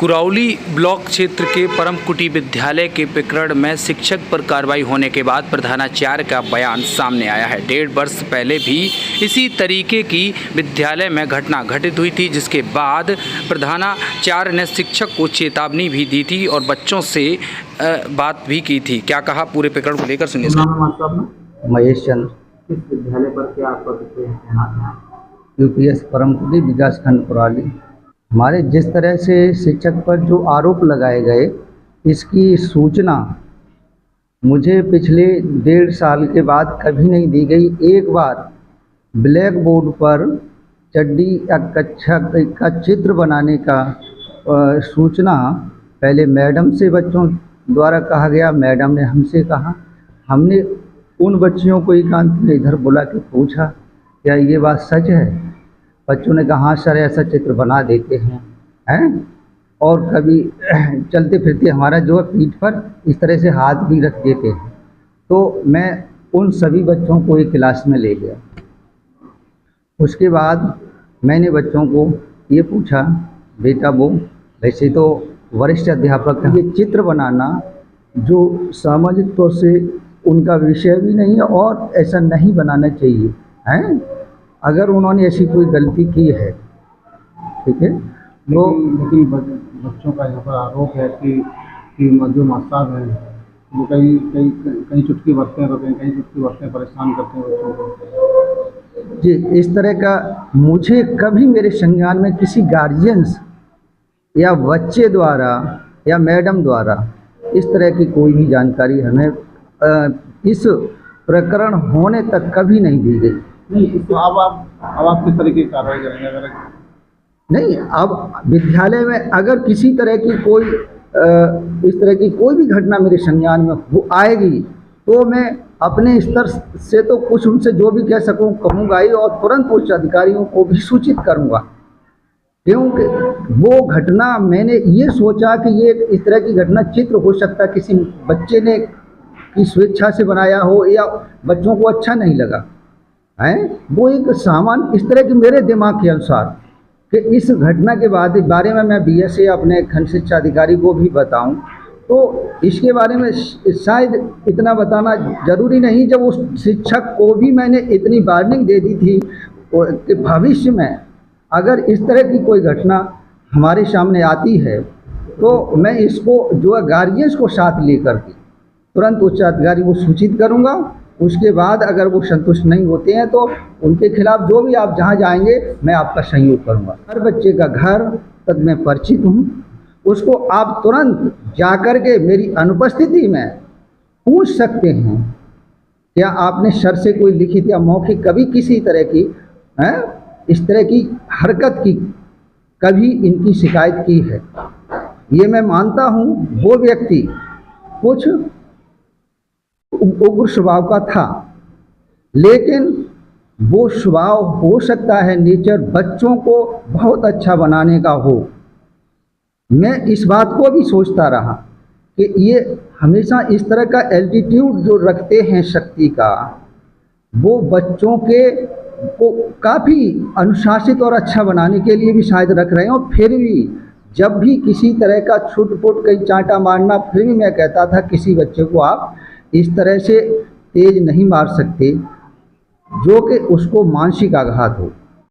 कुराउली block क्षेत्र के परमकुटी विद्यालय के प्रकरण में शिक्षक पर कार्रवाई होने के बाद प्रधानाचार्य का बयान सामने आया है। 1.5 वर्ष पहले भी इसी तरीके की विद्यालय में घटना घटित हुई थी, जिसके बाद प्रधानाचार्य ने शिक्षक को चेतावनी भी दी थी और बच्चों से बात भी की थी। क्या कहा पूरे प्रकरण को लेकर सुनिए। महेश चंद्र। किस विद्यालय पर क्या आपका तैनात है? यूपीएस परमकुटी विकासखंड कुराली। हमारे जिस तरह से शिक्षक पर जो आरोप लगाए गए, इसकी सूचना मुझे पिछले 1.5 साल के बाद कभी नहीं दी गई। एक बार ब्लैक बोर्ड पर चड्डी या कक्षा का चित्र बनाने का सूचना पहले मैडम से बच्चों द्वारा कहा गया। मैडम ने हमसे कहा, हमने उन बच्चियों को एकांत में इधर बुला के पूछा, क्या ये बात सच है? बच्चों ने कहा, हाँ सर, ऐसा चित्र बना देते हैं और कभी चलते फिरते हमारा जो है पीठ पर इस तरह से हाथ भी रख देते हैं। तो मैं उन सभी बच्चों को एक क्लास में ले गया। उसके बाद मैंने बच्चों को ये पूछा, बेटा वो वैसे तो वरिष्ठ अध्यापक हैं, ये चित्र बनाना जो सामाजिक तौर से उनका विषय भी नहीं है और ऐसा नहीं बनाना चाहिए हैं। अगर उन्होंने ऐसी कोई गलती की है, ठीक है, तो लेकिन बच्चों का यहाँ पर आरोप है कि जो मास्टर साहब हैं वो कहीं चुटकी बरतते हैं तो कहीं चुटकी बरतते हैं, परेशान करते हैं बच्चों को। जी, इस तरह का मुझे कभी मेरे संज्ञान में किसी गार्जियंस या बच्चे द्वारा या मैडम द्वारा इस तरह की कोई भी जानकारी हमें इस प्रकरण होने तक कभी नहीं दी गई। नहीं, तो अब आप किस तरह की कार्रवाई करेंगे? अगर नहीं, अब विद्यालय में अगर किसी तरह की कोई इस तरह की कोई भी घटना मेरे संज्ञान में वो आएगी तो मैं अपने स्तर से तो कुछ उनसे जो भी कह सकूं कहूँगा ही, और तुरंत उच्च अधिकारियों को भी सूचित करूँगा। क्योंकि वो घटना मैंने ये सोचा कि ये इस तरह की घटना चित्र हो सकता है किसी बच्चे ने की स्वेच्छा से बनाया हो या बच्चों को अच्छा नहीं लगा है। वो एक सामान इस तरह की मेरे दिमाग के अनुसार कि इस घटना के बारे में मैं बीएसए अपने खंड शिक्षा अधिकारी को भी बताऊं, तो इसके बारे में शायद इतना बताना जरूरी नहीं। जब उस शिक्षक को भी मैंने इतनी वार्निंग दे दी थी कि भविष्य में अगर इस तरह की कोई घटना हमारे सामने आती है तो मैं इसको जो है गार्जियंस को साथ लेकर के तुरंत उच्च अधिकारी को सूचित करूंगा। उसके बाद अगर वो संतुष्ट नहीं होते हैं तो उनके खिलाफ जो भी आप जहां जाएंगे मैं आपका सहयोग करूंगा। हर बच्चे का घर तक मैं परिचित हूं, उसको आप तुरंत जाकर के मेरी अनुपस्थिति में पूछ सकते हैं, क्या आपने सर से कोई लिखित या मौखिक कभी किसी तरह की इस तरह की हरकत की कभी इनकी शिकायत की है? ये मैं मानता हूं वो व्यक्ति कुछ उग्र स्वभाव का था, लेकिन वो स्वभाव हो सकता है नेचर बच्चों को बहुत अच्छा बनाने का हो। मैं इस बात को भी सोचता रहा कि ये हमेशा इस तरह का एल्टीट्यूड जो रखते हैं शक्ति का, वो बच्चों के को काफ़ी अनुशासित और अच्छा बनाने के लिए भी शायद रख रहे हैं। और फिर भी जब भी किसी तरह का छुट-पुट कहीं चांटा मारना, फिर भी मैं कहता था किसी बच्चे को आप इस तरह से तेज नहीं मार सकते जो कि उसको मानसिक आघात हो।